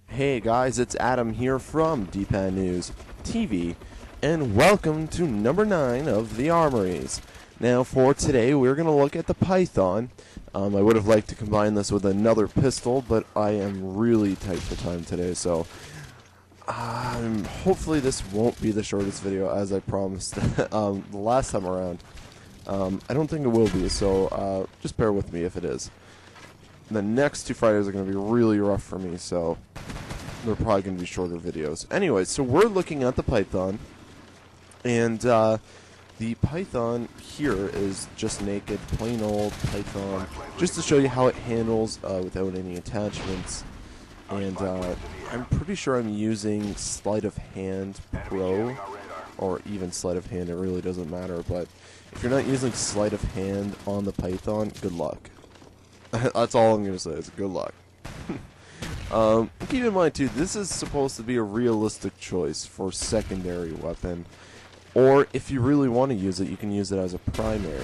Hey guys, it's Adam here from Dpadnews TV, and welcome to number 9 of the Armories. Now for today, we're going to look at the Python. I would have liked to combine this with another pistol, but I am really tight for time today, so hopefully this won't be the shortest video as I promised the last time around. I don't think it will be, so just bear with me if it is. The next 2 Fridays are going to be really rough for me, so they're probably going to be shorter videos. Anyway, so we're looking at the Python, and the Python here is just naked, plain old Python, just to show you how it handles without any attachments. And I'm pretty sure I'm using Sleight of Hand Pro, or even Sleight of Hand, it really doesn't matter, but if you're not using Sleight of Hand on the Python, good luck. That's all I'm going to say, is good luck. Keep in mind, too, this is supposed to be a realistic choice for secondary weapon. Or, if you really want to use it, you can use it as a primary.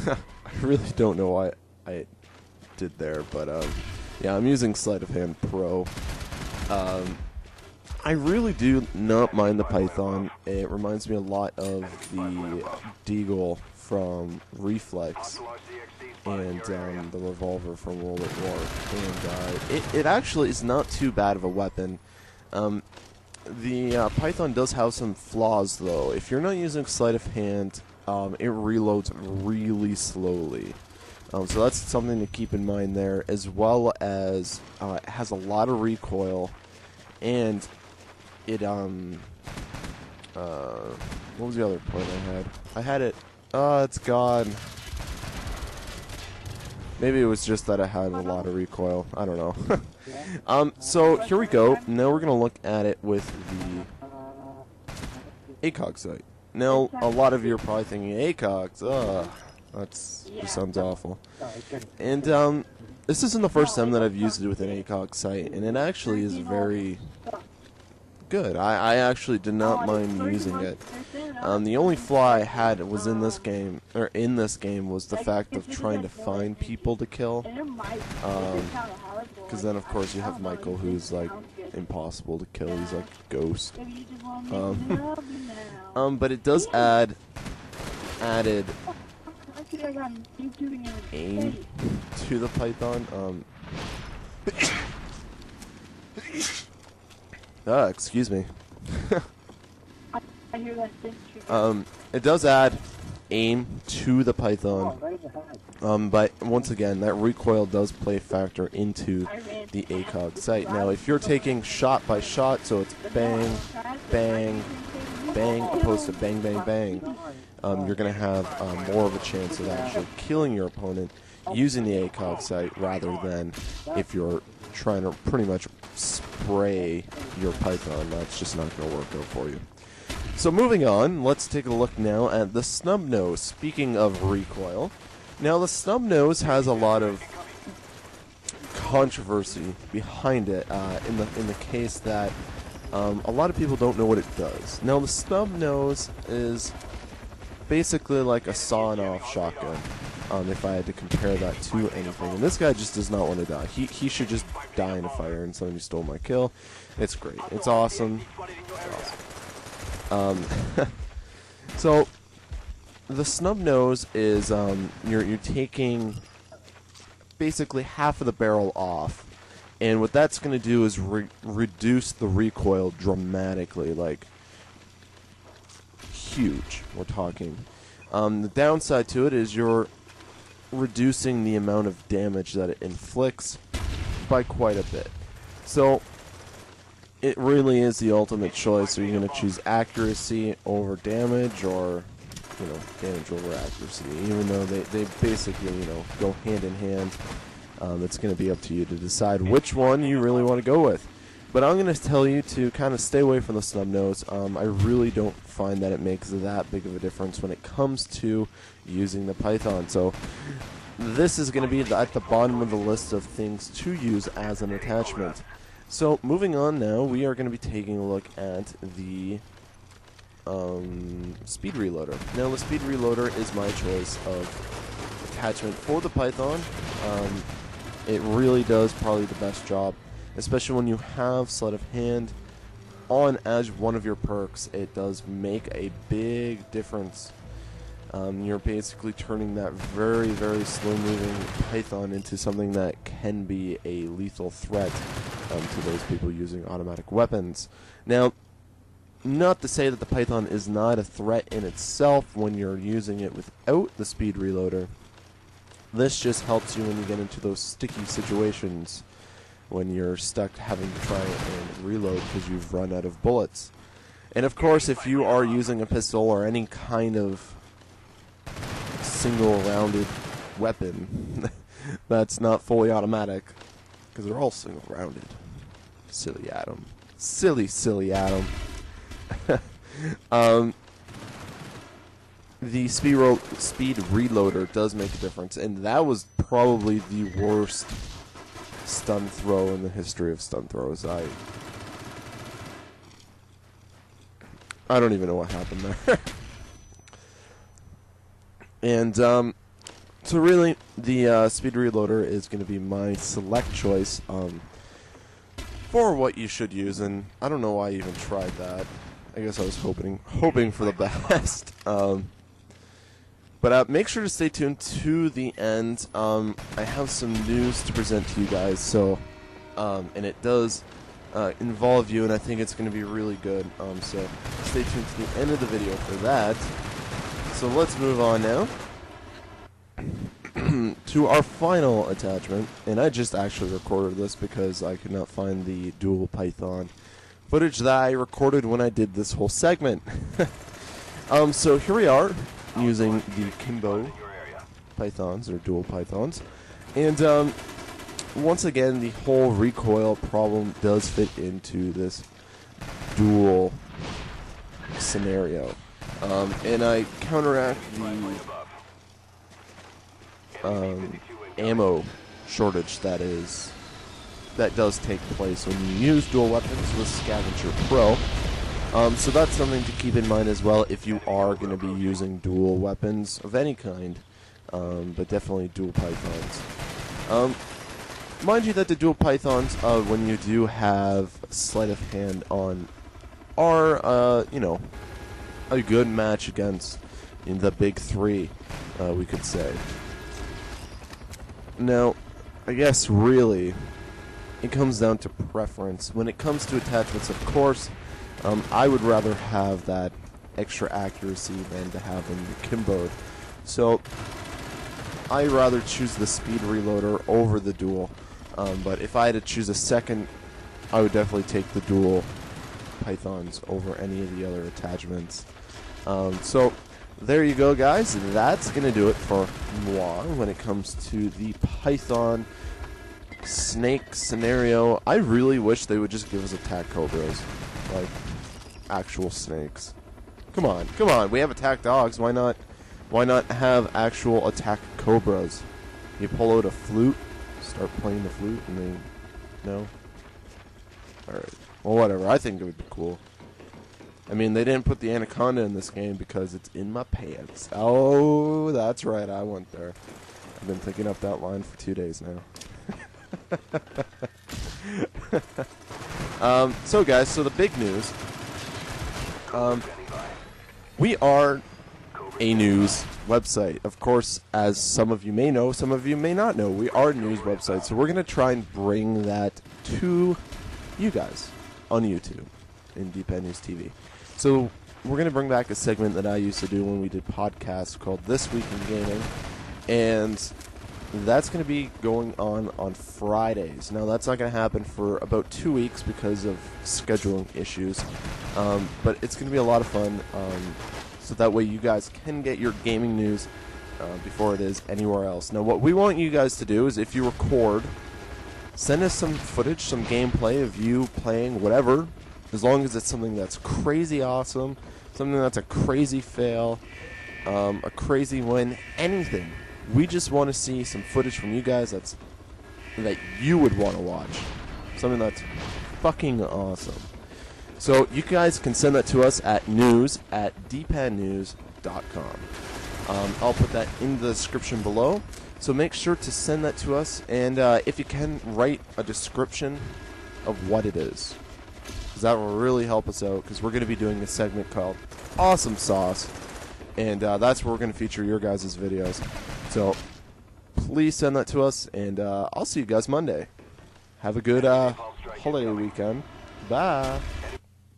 I really don't know why I did there, but, yeah, I'm using Sleight of Hand Pro. I really do not mind the Python. It reminds me a lot of the Deagle from Reflex and the revolver from World at War. And it actually is not too bad of a weapon. The Python does have some flaws, though. If you're not using Sleight of Hand, it reloads really slowly. So that's something to keep in mind there, as well as it has a lot of recoil, and it, what was the other point I had? I had it, it's gone. Maybe it was just that I had a lot of recoil. I don't know. So here we go. Now we're going to look at it with the ACOG sight. Now, a lot of you are probably thinking, ACOGs, that just sounds awful. And this isn't the first time that I've used it with an ACOG sight, and it actually is very good. I actually did not mind using it. The only flaw I had was in this game, was the fact of trying to find people to kill. Because then, of course, you have Michael, who's like impossible to kill. He's like a ghost. But it does added aim to the Python. Excuse me. It does add aim to the Python, but once again, that recoil does play a factor into the ACOG sight. Now, if you're taking shot by shot, so it's bang, bang, bang, opposed to bang, bang, bang, you're going to have more of a chance of actually killing your opponent using the ACOG sight rather than if you're trying to pretty much spray your Python. That's just not going to work out for you. So moving on, let's take a look now at the snub nose. Speaking of recoil, now the snub nose has a lot of controversy behind it in the case that a lot of people don't know what it does. Now the snub nose is basically like a sawn-off shotgun. If I had to compare that to anything. And this guy just does not want to die. He should just die in a fire, and somebody stole my kill. It's great. It's awesome. It's awesome. So, the snub nose is, you're taking basically half of the barrel off. And what that's going to do is reduce the recoil dramatically. Like, huge, we're talking. The downside to it is you're reducing the amount of damage that it inflicts by quite a bit. So it really is the ultimate choice. Are you going to choose accuracy over damage, or damage over accuracy? Even though they basically go hand in hand, it's going to be up to you to decide which one you really want to go with. But I'm going to tell you to kind of stay away from the snub nose. I really don't find that it makes that big of a difference when it comes to using the Python. So this is going to be at the bottom of the list of things to use as an attachment. So moving on now, we are going to be taking a look at the speed reloader. Now the speed reloader is my choice of attachment for the Python. It really does probably the best job, especially when you have sleight of hand on as one of your perks. It does make a big difference. You're basically turning that very, very slow-moving Python into something that can be a lethal threat to those people using automatic weapons. Now, not to say that the Python is not a threat in itself when you're using it without the speed reloader. This just helps you when you get into those sticky situations when you're stuck having to try and reload because you've run out of bullets. And of course, if you are using a pistol or any kind of single-rounded weapon that's not fully automatic, because they're all single-rounded. Silly Adam. Silly Adam. The speed reloader does make a difference, and that was probably the worst stun throw in the history of stun throws. I don't even know what happened there. And so really, the speed reloader is going to be my select choice for what you should use, and I don't know why I even tried that. I guess I was hoping for the best. But make sure to stay tuned to the end. I have some news to present to you guys, so and it does involve you, and I think it's going to be really good. So stay tuned to the end of the video for that. So let's move on now to our final attachment. And I just actually recorded this because I could not find the dual Python footage that I recorded when I did this whole segment. So here we are using the Kimbo Pythons, or dual Pythons. And once again, the whole recoil problem does fit into this dual scenario. And I counteract the ammo shortage that does take place when you use dual weapons with Scavenger Pro. So that's something to keep in mind as well if you are going to be using dual weapons of any kind, but definitely dual Pythons. Mind you that the dual Pythons, when you do have sleight of hand on, are, you know, a good match against in the big three, we could say. Now, I guess really, it comes down to preference. When it comes to attachments, of course, I would rather have that extra accuracy than to have them kimboed. So, I'd rather choose the speed reloader over the dual. But if I had to choose a second, I would definitely take the dual Pythons over any of the other attachments. So, there you go, guys. That's going to do it for moi when it comes to the Python snake scenario. I really wish they would just give us attack cobras, like actual snakes. Come on, we have attack dogs. Why not have actual attack cobras? You pull out a flute, start playing the flute, and then no. Alright, well, whatever. I think it would be cool. I mean, they didn't put the anaconda in this game because it's in my pants. Oh, that's right, I went there. I've been thinking up that line for 2 days now. So guys, so the big news. We are a news website. Of course, as some of you may know, some of you may not know, we are a news website. So we're going to try and bring that to you guys on YouTube in Dpadnews TV. So we're going to bring back a segment that I used to do when we did podcasts called This Week in Gaming. And that's going to be going on Fridays. Now, that's not going to happen for about 2 weeks because of scheduling issues. But it's going to be a lot of fun. So that way you guys can get your gaming news before it is anywhere else. Now, what we want you guys to do is if you record, send us some footage, some gameplay of you playing whatever, as long as it's something that's crazy awesome, something that's a crazy fail, a crazy win, anything. We just want to see some footage from you guys that you would want to watch. Something that's fucking awesome. So you guys can send that to us at news@dpadnews.com. I'll put that in the description below. So make sure to send that to us, and if you can, write a description of what it is, because that will really help us out, because we're going to be doing a segment called Awesome Sauce, and that's where we're going to feature your guys' videos. So please send that to us, and I'll see you guys Monday. Have a good holiday weekend. Bye.